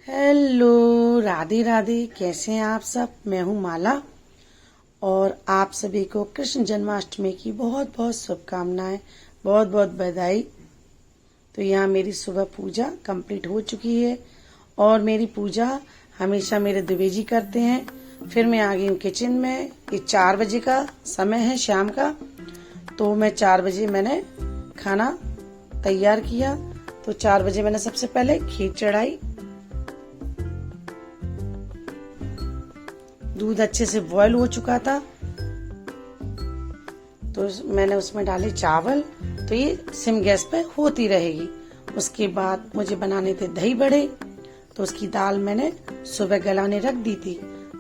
Hello, Radhe Radhe. कैसे हैं आप सब? मैं हूँ माला और आप सभी को कृष्ण जन्माष्टमी की बहुत बहुत शुभकामनाएं, बहुत बहुत बधाई। तो यहाँ मेरी सुबह पूजा कंप्लीट हो चुकी है और मेरी पूजा हमेशा मेरे दुबे जी करते हैं। फिर मैं आ गई हूँ किचन में। ये 4 बजे का समय है शाम का, तो मैं 4 बजे मैंने खाना तैयार किया। तो 4 बजे मैंने सबसे पहले खीर चढ़ाई। दूध अच्छे से बॉयल हो चुका था तो मैंने उसमें डाले चावल। तो ये सिम गैस पे होती रहेगी। उसके बाद मुझे बनाने थे दही बड़े, तो उसकी दाल मैंने सुबह गलाने रख दी थी,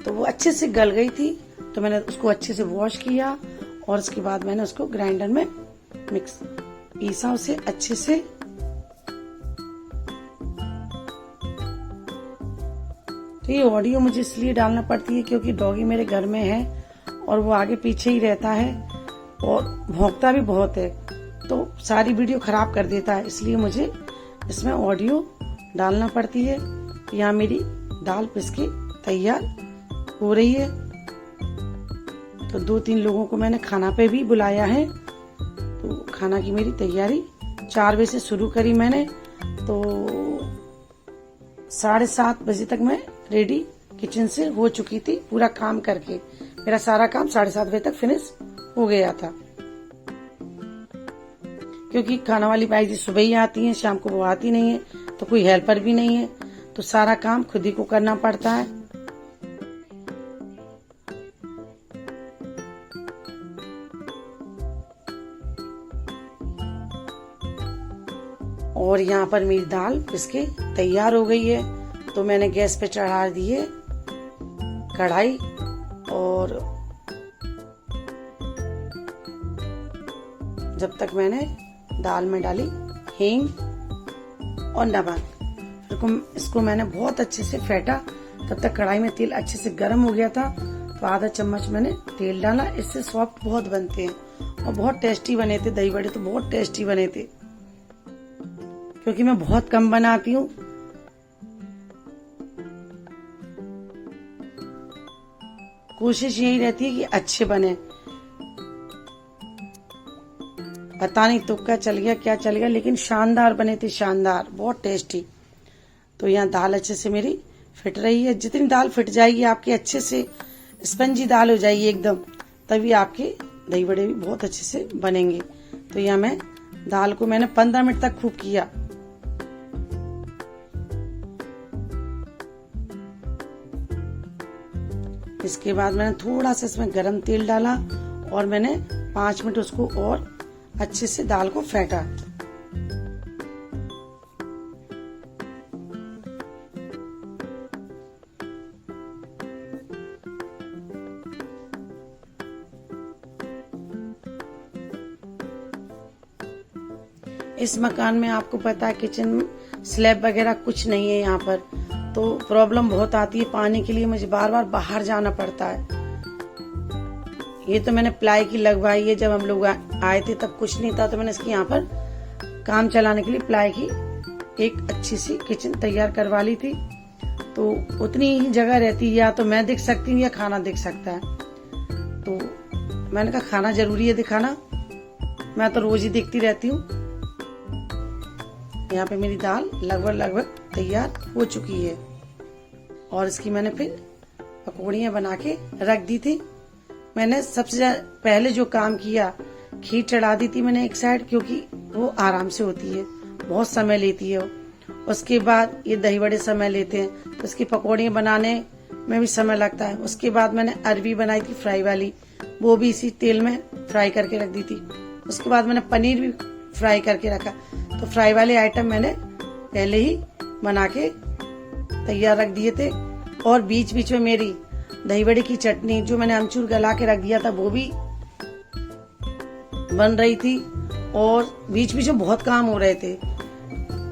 तो वो अच्छे से गल गई थी। तो मैंने उसको अच्छे से वॉश किया और उसके बाद मैंने उसको ग्राइंडर में पीसा उसे अच्छे से। तो ये ऑडियो मुझे इसलिए डालना पड़ती है क्योंकि डॉगी मेरे घर में है और वो आगे पीछे ही रहता है और भौंकता भी बहुत है, तो सारी वीडियो खराब कर देता है, इसलिए मुझे इसमें ऑडियो डालना पड़ती है। यहाँ मेरी दाल पिस के तैयार हो रही है। तो 2-3 लोगों को मैंने खाना पे भी बुलाया है। तो खाना की मेरी तैयारी 4 बजे से शुरू करी मैंने, तो 7:30 बजे तक मैं रेडी किचन से हो चुकी थी। पूरा काम करके मेरा सारा काम 7:30 बजे तक फिनिश हो गया था, क्योंकि खाना वाली बाई जी सुबह ही आती हैं, शाम को वो आती नहीं है, तो कोई हेल्पर भी नहीं है, तो सारा काम खुद ही को करना पड़ता है। और यहाँ पर मेरी दाल पिसके तैयार हो गई है। तो मैंने गैस पे चढ़ा दी है कढ़ाई और जब तक मैंने दाल में डाली हींग और नमक, फिर इसको मैंने बहुत अच्छे से फेंटा। तब तक कढ़ाई में तेल अच्छे से गर्म हो गया था, तो आधा चम्मच मैंने तेल डाला। इससे सॉफ्ट बहुत बनते हैं और बहुत टेस्टी बने थे। दही बड़े तो बहुत टेस्टी बने थे, क्योंकि मैं बहुत कम बनाती हूँ। कोशिश यही रहती है कि अच्छे बने। पता नहीं तुक्का चल गया क्या चल गया, लेकिन शानदार बने थे, शानदार, बहुत टेस्टी। तो यहाँ दाल अच्छे से मेरी फिट रही है। जितनी दाल फिट जाएगी आपकी, अच्छे से स्पंजी दाल हो जाएगी एकदम, तभी आपके दही बड़े भी बहुत अच्छे से बनेंगे। तो यहाँ मैं दाल को मैंने 15 मिनट तक खूब किया। इसके बाद मैंने थोड़ा सा इसमें गरम तेल डाला और मैंने 5 मिनट उसको और अच्छे से दाल को फेंटा। इस मकान में आपको पता है किचन स्लैब वगैरह कुछ नहीं है यहाँ पर, तो प्रॉब्लम बहुत आती है पानी के लिए। मुझे बार बार बाहर जाना पड़ता है। ये तो मैंने प्लाई की लगवाई है, जब हम लोग आए थे तब कुछ नहीं था, तो मैंने इसकी यहाँ पर काम चलाने के लिए प्लाई की एक अच्छी सी किचन तैयार करवा ली थी। तो उतनी ही जगह रहती है, या तो मैं दिख सकती हूँ या खाना दिख सकता है। तो मैंने कहा खाना जरूरी है दिखाना, मैं तो रोज ही दिखती रहती हूँ। यहाँ पे मेरी दाल लगभग तैयार हो चुकी है और इसकी मैंने फिर पकौड़ियाँ बना के रख दी थी। मैंने सबसे पहले जो काम किया, खीर चढ़ा दी थी मैंने एक साइड, क्योंकि वो आराम से होती है, बहुत समय लेती है। उसके बाद ये दही बड़े समय लेते हैं, तो इसकी पकौड़ियाँ बनाने में भी समय लगता है। उसके बाद मैंने अरबी बनाई थी फ्राई वाली, वो भी इसी तेल में फ्राई करके रख दी थी। उसके बाद मैंने पनीर भी फ्राई करके रखा। तो फ्राई वाले आइटम मैंने पहले ही बना के तैयार रख दिए थे। और बीच बीच में मेरी दही बड़े की चटनी, जो मैंने अमचूर गला के रख दिया था, वो भी बन रही थी। और बीच बीच में बहुत काम हो रहे थे।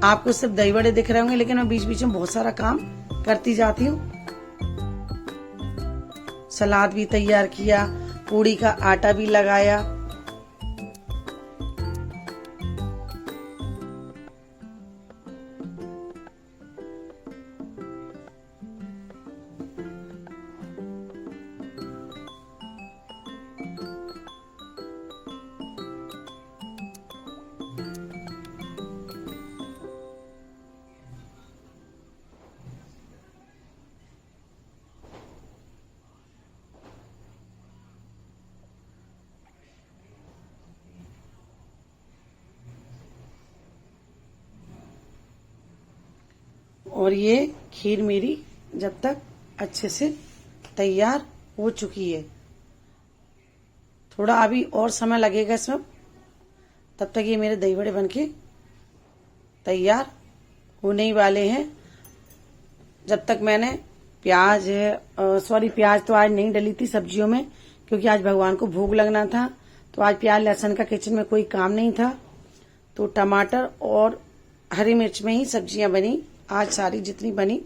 आपको सिर्फ दही बड़े दिख रहे होंगे, लेकिन मैं बीच बीच में बहुत सारा काम करती जाती हूँ। सलाद भी तैयार किया, पूड़ी का आटा भी लगाया। और ये खीर मेरी जब तक अच्छे से तैयार हो चुकी है, थोड़ा अभी और समय लगेगा इसमें, तब तक ये मेरे दही बड़े बनके तैयार होने ही वाले हैं। जब तक मैंने प्याज तो आज नहीं डली थी सब्जियों में, क्योंकि आज भगवान को भोग लगना था, तो आज प्याज लहसुन का किचन में कोई काम नहीं था। तो टमाटर और हरी मिर्च में ही सब्जियां बनी आज, सारी जितनी बनी।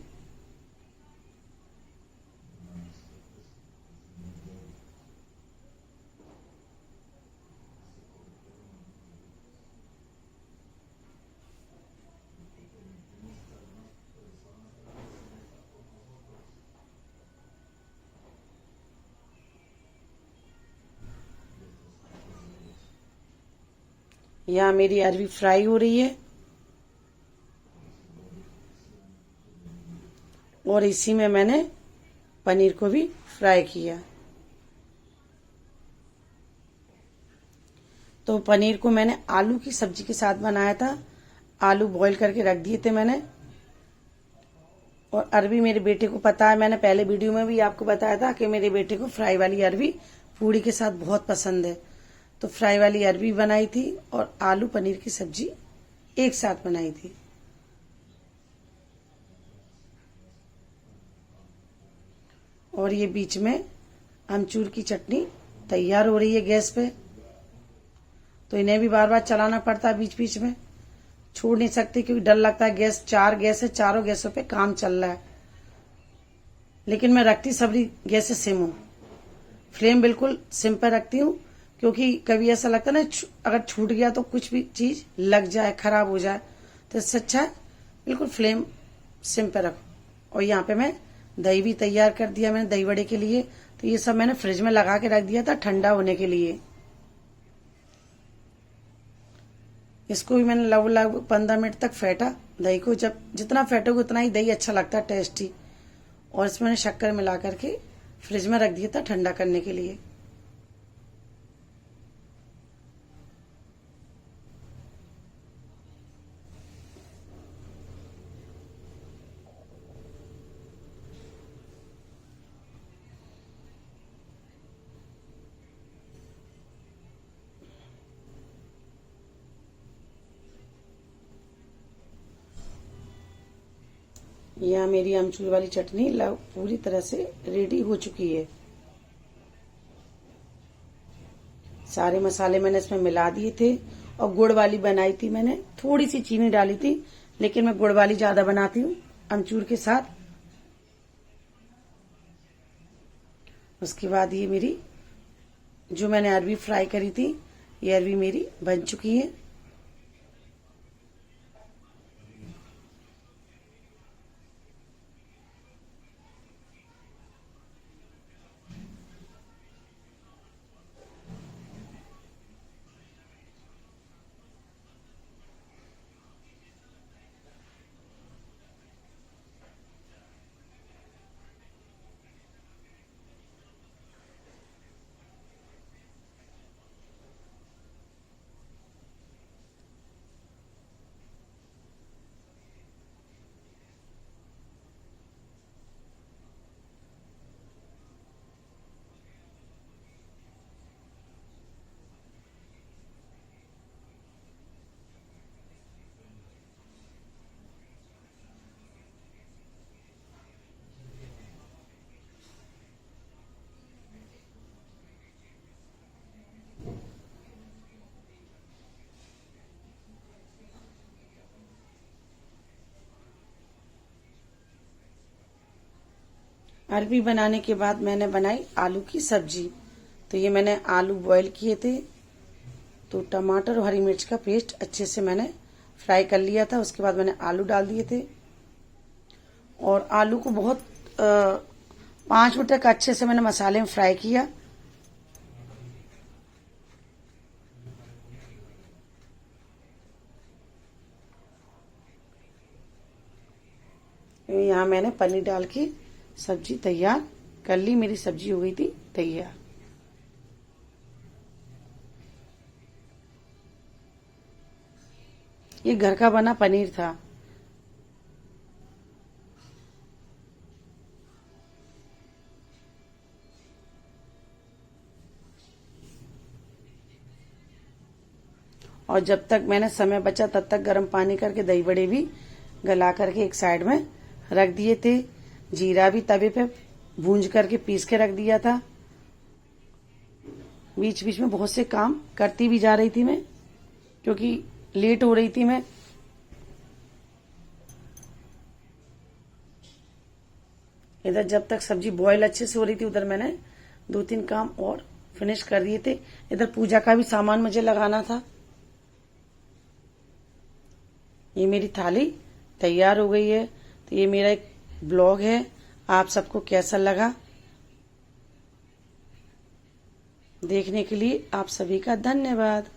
यहाँ मेरी अरवी फ्राई हो रही है और इसी में मैंने पनीर को भी फ्राई किया। तो पनीर को मैंने आलू की सब्जी के साथ बनाया था, आलू बॉईल करके रख दिए थे मैंने। और अरवी मेरे बेटे को पता है, मैंने पहले वीडियो में भी आपको बताया था कि मेरे बेटे को फ्राई वाली अरवी पूड़ी के साथ बहुत पसंद है। तो फ्राई वाली अरवी बनाई थी और आलू पनीर की सब्जी एक साथ बनाई थी। और ये बीच में अमचूर की चटनी तैयार हो रही है गैस पे, तो इन्हें भी बार बार चलाना पड़ता है, बीच बीच में छोड़ नहीं सकते, क्योंकि डर लगता है। चार गैस है, चारों गैसों पे काम चल रहा है, लेकिन मैं रखती सभी गैसें सिम हूँ, फ्लेम बिल्कुल सिम पर रखती हूँ, क्योंकि कभी ऐसा लगता है ना अगर छूट गया तो कुछ भी चीज लग जाए, खराब हो जाए, तो इससे अच्छा है बिल्कुल फ्लेम सिम पर रखो। और यहाँ पे मैं दही भी तैयार कर दिया मैंने दही बड़े के लिए, तो ये सब मैंने फ्रिज में लगा के रख दिया था ठंडा होने के लिए। इसको भी मैंने लगभग 15 मिनट तक फेंटा। दही को जब जितना फेंटोगे उतना ही दही अच्छा लगता है, टेस्टी। और इसमें मैंने शक्कर मिला करके फ्रिज में रख दिया था ठंडा करने के लिए। यहाँ मेरी अमचूर वाली चटनी पूरी तरह से रेडी हो चुकी है। सारे मसाले मैंने इसमें मिला दिए थे और गुड़ वाली बनाई थी मैंने, थोड़ी सी चीनी डाली थी, लेकिन मैं गुड़ वाली ज्यादा बनाती हूँ अमचूर के साथ। उसके बाद ये मेरी जो मैंने अरवी फ्राई करी थी, ये अरवी मेरी बन चुकी है। अरबी बनाने के बाद मैंने बनाई आलू की सब्जी। तो ये मैंने आलू बॉईल किए थे, तो टमाटर और हरी मिर्च का पेस्ट अच्छे से मैंने फ्राई कर लिया था। उसके बाद मैंने आलू डाल दिए थे और आलू को बहुत 5 मिनट तक अच्छे से मैंने मसाले में फ्राई किया। यहाँ मैंने पनीर डाल के सब्जी तैयार कर ली, मेरी सब्जी हो गई थी तैयार। ये घर का बना पनीर था। और जब तक मैंने समय बचा तब तक गर्म पानी करके दही बड़े भी गला करके एक साइड में रख दिए थे। जीरा भी तवे पे भूंज करके पीस के रख दिया था। बीच बीच में बहुत से काम करती भी जा रही थी मैं, क्योंकि लेट हो रही थी मैं। इधर जब तक सब्जी बॉयल अच्छे से हो रही थी उधर मैंने 2-3 काम और फिनिश कर दिए थे। इधर पूजा का भी सामान मुझे लगाना था। ये मेरी थाली तैयार हो गई है। तो ये मेरा एक ब्लॉग है, आप सबको कैसा लगा देखने के लिए आप सभी का धन्यवाद।